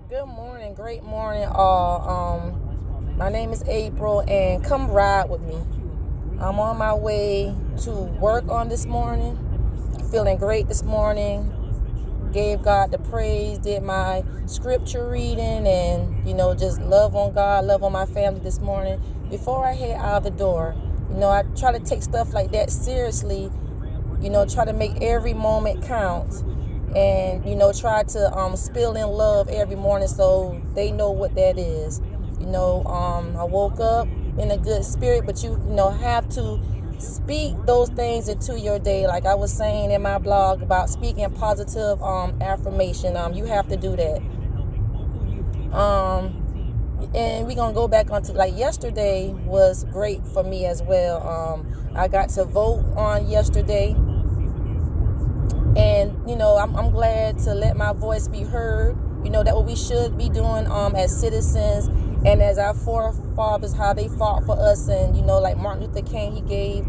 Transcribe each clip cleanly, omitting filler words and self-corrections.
Good morning, great morning, all. My name is April, and come ride with me. I'm on my way to work on this morning, feeling great this morning. Gave God the praise, did my scripture reading, and just love on God, love on my family this morning. Before I head out the door, I try to take stuff like that seriously. Try to make every moment count, and try to spill in love every morning so they know what that is. I woke up in a good spirit, but you have to speak those things into your day, like I was saying in my blog about speaking positive affirmation. You have to do that. And we're gonna go back onto, like, yesterday was great for me as well. I got to vote on yesterday, and I'm glad to let my voice be heard. That what we should be doing as citizens, and as our forefathers, how they fought for us. And like Martin Luther King, he gave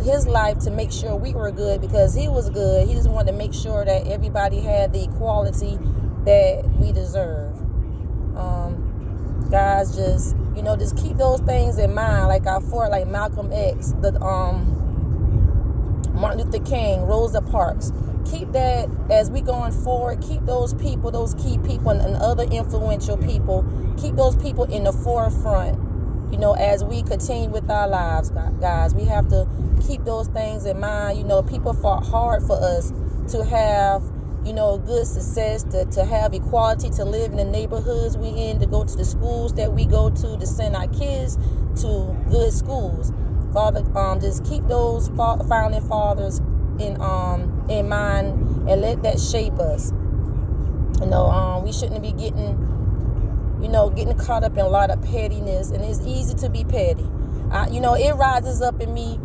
his life to make sure we were good, because he was good. He just wanted to make sure that everybody had the equality that we deserve. Guys, just keep those things in mind, like like Malcolm X, the Martin Luther King, Rosa Parks. Keep that as we going forward. Keep those people, those key people, and other influential people. Keep those people in the forefront. As we continue with our lives, guys, we have to keep those things in mind. People fought hard for us to have, good success, to have equality, to live in the neighborhoods we in, to go to the schools that we go to send our kids to good schools. Father, just keep those founding fathers in mind, and let that shape us. We shouldn't be getting caught up in a lot of pettiness, and it's easy to be petty. It rises up in me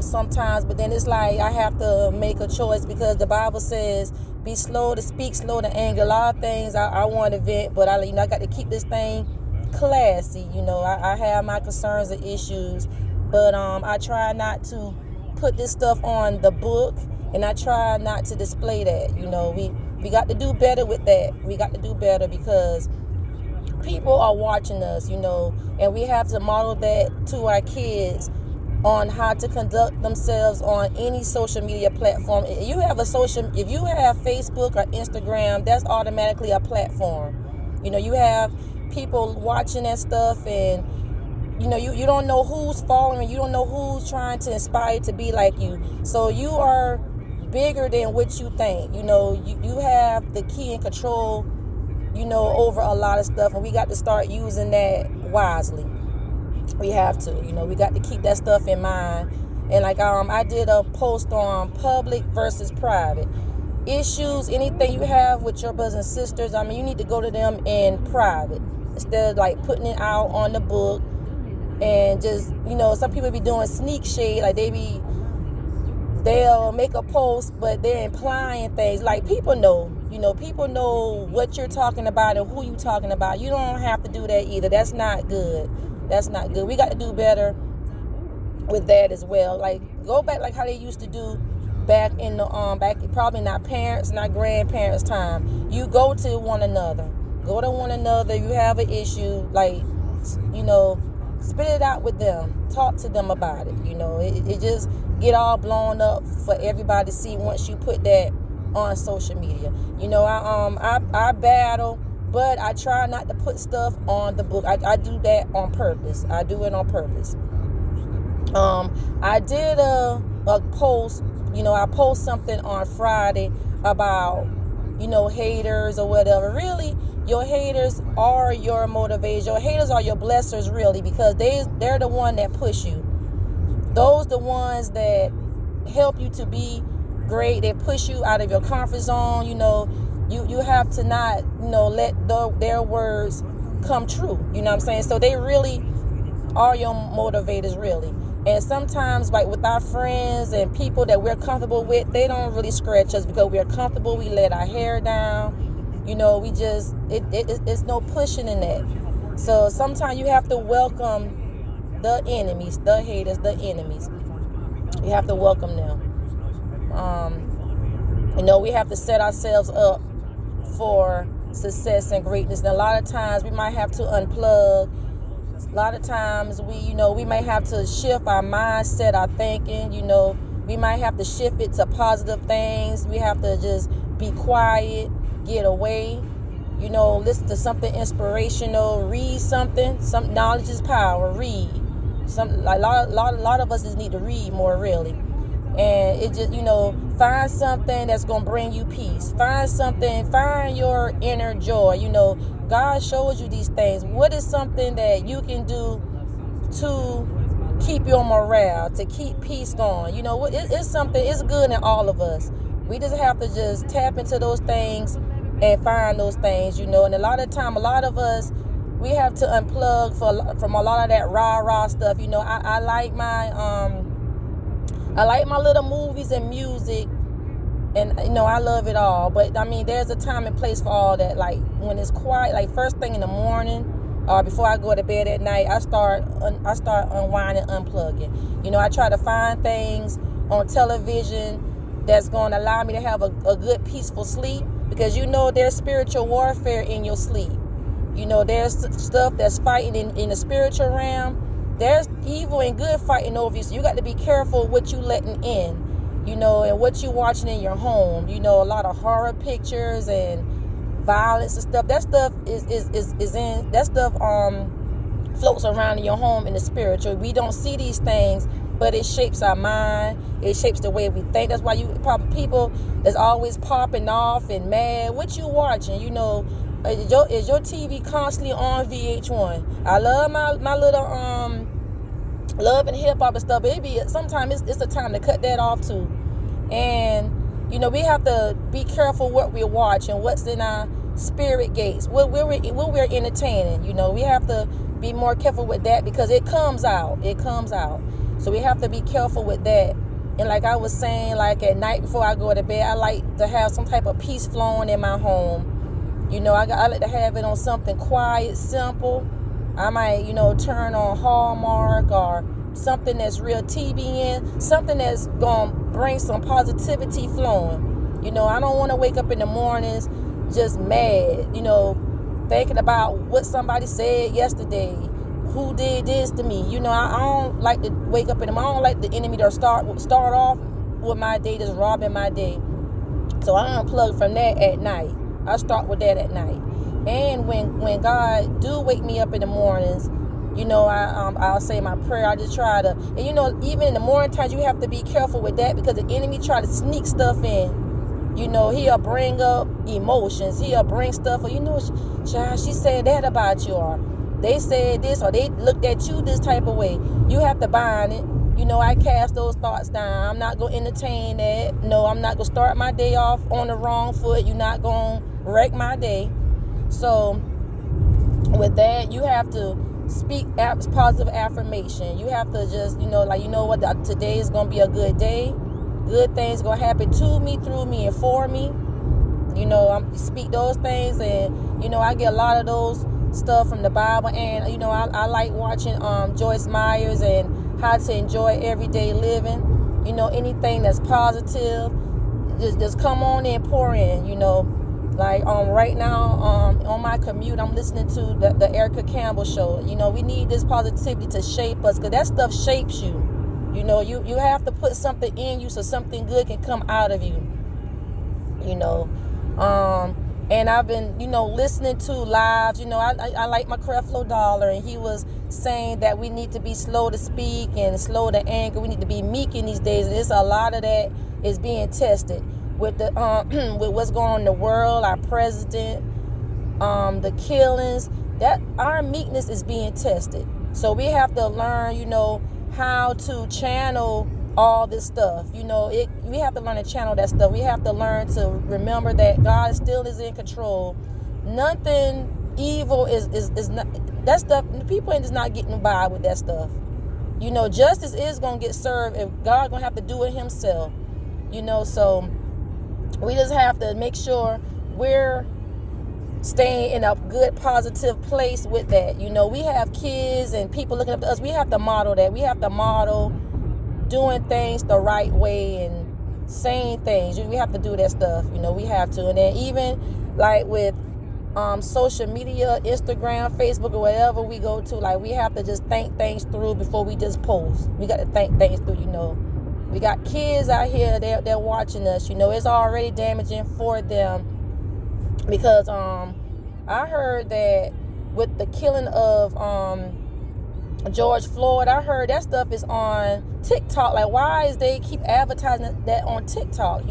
sometimes, but then it's like I have to make a choice, because the Bible says, be slow to speak, slow to anger. A lot of things I want to vent, but I got to keep this thing classy. I have my concerns and issues, but I try not to put this stuff on the book, and I try not to display that. We got to do better with that. We got to do better, because people are watching us, and we have to model that to our kids on how to conduct themselves on any social media platform. If you have Facebook or Instagram, that's automatically a platform. You have people watching that stuff, and you don't know who's following, you don't know who's trying to inspire to be like you. So you are bigger than what you think. You have the key and control, over a lot of stuff, and we got to start using that wisely. We have to, we got to keep that stuff in mind. And like I did a post on public versus private issues. Anything you have with your brothers and sisters, you need to go to them in private, instead of like putting it out on the book. And just, some people be doing sneak shade, like they'll make a post, but they're implying things. Like, people know what you're talking about and who you're talking about. You don't have to do that either. That's not good. We got to do better with that as well. Like, go back like how they used to do back in the back, probably not parents, not grandparents' time. You go to one another. You have an issue, like, spit it out with them. Talk to them about it. It just get all blown up for everybody to see once you put that on social media. I battle, but I try not to put stuff on the book. I do that on purpose. I do it on purpose. I did a post. I post something on Friday about haters or whatever. Really, your haters are your motivation. Your haters are your blessers, really, because they're the one that push you. Those the ones that help you to be great. They push you out of your comfort zone. You have to not let their words come true. You know what I'm saying? So they really are your motivators, really. And sometimes, like with our friends and people that we're comfortable with, they don't really scratch us because we're comfortable. We let our hair down. We just it's no pushing in that. So sometimes you have to welcome the enemies, the haters, the enemies. You have to welcome them. We have to set ourselves up for success and greatness. And a lot of times we might have to unplug. A lot of times we may have to shift our mindset, our thinking. We might have to shift it to positive things. We have to just be quiet, get away. Listen to something inspirational, read something. Some knowledge is power. Read. A lot of us just need to read more, really. And it just, find something that's going to bring you peace. Find your inner joy. God shows you these things. What is something that you can do to keep your morale, to keep peace going? It's something, it's good in all of us. We just have to just tap into those things and find those things, and a lot of time, a lot of us, we have to unplug from a lot of that rah-rah stuff. I like my little movies and music, and I love it all. But there's a time and place for all that. Like when it's quiet, like first thing in the morning, or before I go to bed at night, I start unwinding, unplugging. I try to find things on television that's going to allow me to have a good, peaceful sleep, because there's spiritual warfare in your sleep. There's stuff that's fighting in the spiritual realm. There's evil and good fighting over you. So you got to be careful what you letting in, and what you watching in your home. A lot of horror pictures and violence and stuff. That stuff floats around in your home in the spiritual. We don't see these things, but it shapes our mind. It shapes the way we think. That's why you probably people that's always popping off and mad. What you watching? Is your TV constantly on VH1? I love my little love and hip hop and stuff, but sometimes it's a time to cut that off too. And we have to be careful what we're watching, what's in our spirit gates, what we're entertaining. We have to be more careful with that, because it comes out. So we have to be careful with that. And like I was saying, like at night before I go to bed, I like to have some type of peace flowing in my home. I like to have it on something quiet, simple. I might, turn on Hallmark or something that's real TBN, something that's going to bring some positivity flowing. I don't want to wake up in the mornings just mad, thinking about what somebody said yesterday, who did this to me. I don't like to wake up in the morning. I don't like the enemy to start off with my day, just robbing my day. So I unplug from that at night. I start with that at night. And when God do wake me up in the mornings, I'll say my prayer. I just try to, and even in the morning times, you have to be careful with that, because the enemy try to sneak stuff in. He'll bring up emotions. He'll bring stuff, child, she said that about you, or they said this, or they looked at you this type of way. You have to bind it. I cast those thoughts down. I'm not going to entertain that. No, I'm not going to start my day off on the wrong foot. You're not going to wreck my day. So with that, you have to speak positive affirmation. You have to just, today is going to be a good day. Good things going to happen to me, through me, and for me. I speak those things, and, I get a lot of those stuff from the Bible. And, I like watching Joyce Myers and how to enjoy everyday living. Anything that's positive, just come on and pour in. Like right now on my commute, I'm listening to the Erica Campbell show. We need this positivity to shape us, because that stuff shapes you. You have to put something in you so something good can come out of you. And I've been, listening to lives. I like my Creflo Dollar, and he was saying that we need to be slow to speak and slow to anger. We need to be meek in these days, and it's a lot of that is being tested with the with what's going on in the world, our president, the killings. That our meekness is being tested. So we have to learn, how to channel all this stuff. We have to learn to channel that stuff. We have to learn to remember that God still is in control. Nothing evil is not that stuff. People is not getting by with that stuff. Justice is gonna get served, and God gonna have to do it himself. So we just have to make sure we're staying in a good, positive place with that. We have kids and people looking up to us. We have to model that. We have to model doing things the right way and saying things. We have to do that stuff. We have to. And then even like with social media, Instagram, Facebook, or whatever we go to, like, we have to just think things through before we just post. We got to think things through, We got kids out here, they're watching us, it's already damaging for them because I heard that with the killing of George Floyd, I heard that stuff is on TikTok. Like, why is they keep advertising that on TikTok?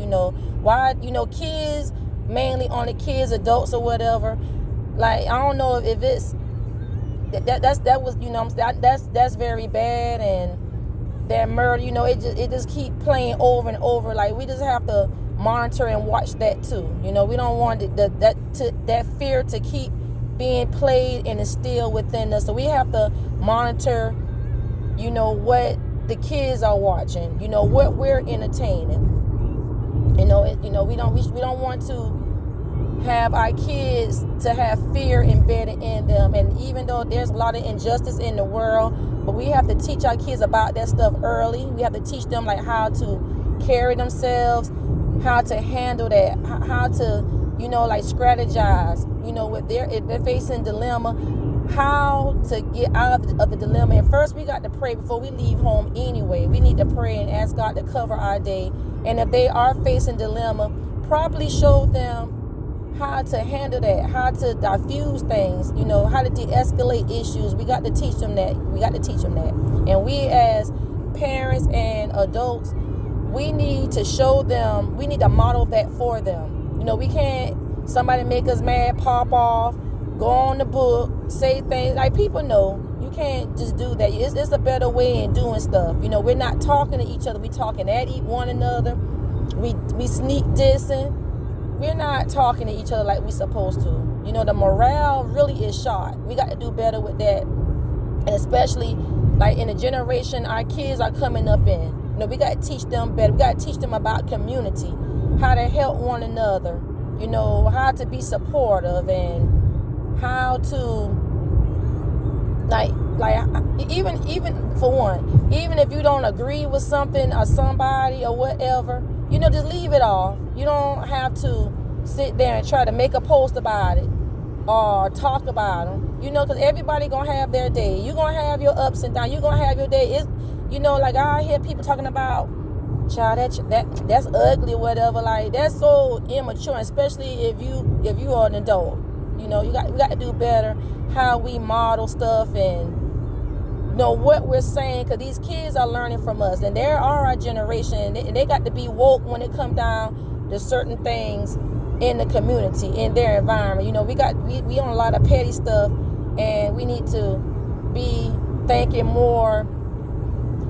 Why, kids, mainly on the kids, adults or whatever. Like, I don't know if it's that's very bad, and that murder, it just keep playing over and over. Like, we just have to monitor and watch that too. We don't want that fear to keep being played and instilled within us. So we have to monitor, what the kids are watching, what we're entertaining. We don't want to have our kids to have fear embedded in them. And even though there's a lot of injustice in the world, but we have to teach our kids about that stuff early. We have to teach them like how to carry themselves, how to handle that, how to, like strategize, if they're facing dilemma, how to get out of the dilemma. And first we got to pray before we leave home anyway. We need to pray and ask God to cover our day. And if they are facing dilemma, properly show them how to handle that, how to diffuse things, how to de-escalate issues. We got to teach them that. And we as parents and adults, we need to show them, we need to model that for them. We can't, somebody make us mad, pop off, go on the book, say things. Like, people know you can't just do that. It's a better way in doing stuff. We're not talking to each other. We're talking at one another. We sneak dissing. We're not talking to each other like we're supposed to. The morale really is shot. We got to do better with that. And especially, like, in the generation our kids are coming up in. We got to teach them better. We got to teach them about community, how to help one another, how to be supportive, and how to, like even for one, even if you don't agree with something or somebody or whatever, just leave it off. You don't have to sit there and try to make a post about it or talk about them, because everybody gonna have their day. You're gonna have your ups and downs. You're gonna have your day. Like, I hear people talking about, child, that's ugly or whatever. Like, that's so immature, especially if you are an adult. We got to do better how we model stuff and know what we're saying, because these kids are learning from us, and they are our generation, and they got to be woke when it comes down to certain things in the community, in their environment. We on a lot of petty stuff, and we need to be thinking more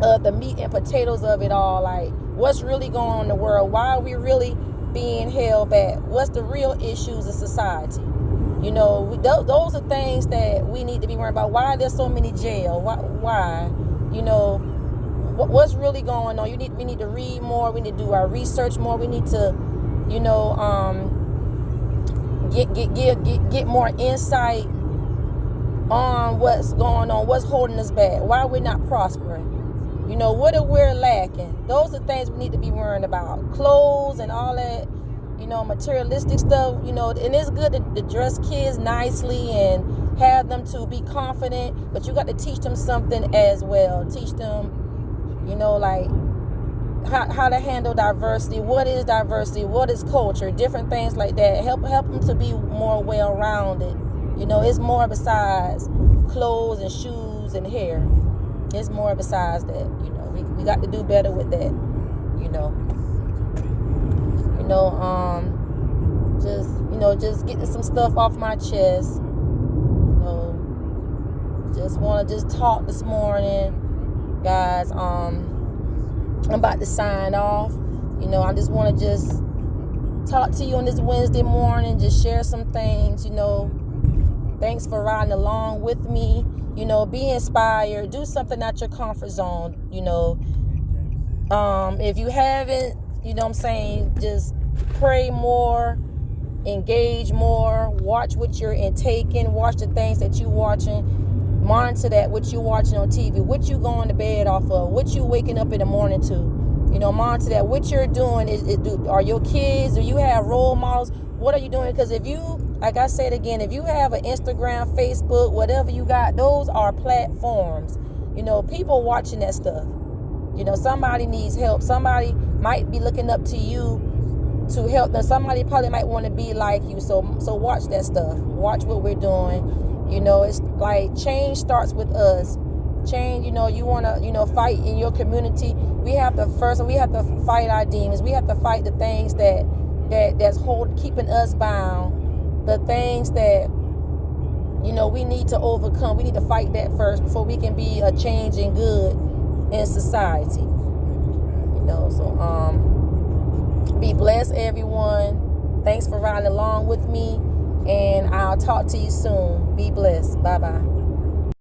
of the meat and potatoes of it all. Like, what's really going on in the world? Why are we really being held back? What's the real issues of society? Those are things that we need to be worried about. Why are there so many jails? Why? What's really going on? We need to read more. We need to do our research more. We need to, get more insight on what's going on, what's holding us back, why we're not prospering. What are we lacking? Those are things we need to be worrying about. Clothes and all that, materialistic stuff, and it's good to dress kids nicely and have them to be confident, but you got to teach them something as well. Teach them, like how to handle diversity. What is diversity? What is culture? Different things like that. Help them to be more well-rounded. It's more besides clothes and shoes and hair. It's more besides that. We got to do better with that. Just getting some stuff off my chest. Just want to just talk this morning, guys. I'm about to sign off. I just want to just talk to you on this Wednesday morning, just share some things. Thanks for riding along with me. Be inspired. Do something out your comfort zone. If you haven't, just pray more, engage more, watch what you're intaking, watch the things that you're watching, monitor that, what you're watching on TV, what you going to bed off of, what you waking up in the morning to. Monitor that. What you're doing are your kids, do you have role models? What are you doing? Because if you Like I said again, if you have an Instagram, Facebook, whatever you got, those are platforms. You know, people watching that stuff. You know, somebody needs help. Somebody might be looking up to you to help them. Somebody probably might want to be like you. So watch that stuff. Watch what we're doing. You know, it's like change starts with us. Change, you know, you want to, you know, fight in your community. We have to fight our demons. We have to fight the things that's keeping us bound. The things that, you know, we need to overcome. We need to fight that first before we can be a changing good in society. You know, so be blessed, everyone. Thanks for riding along with me, and I'll talk to you soon. Be blessed. Bye-bye.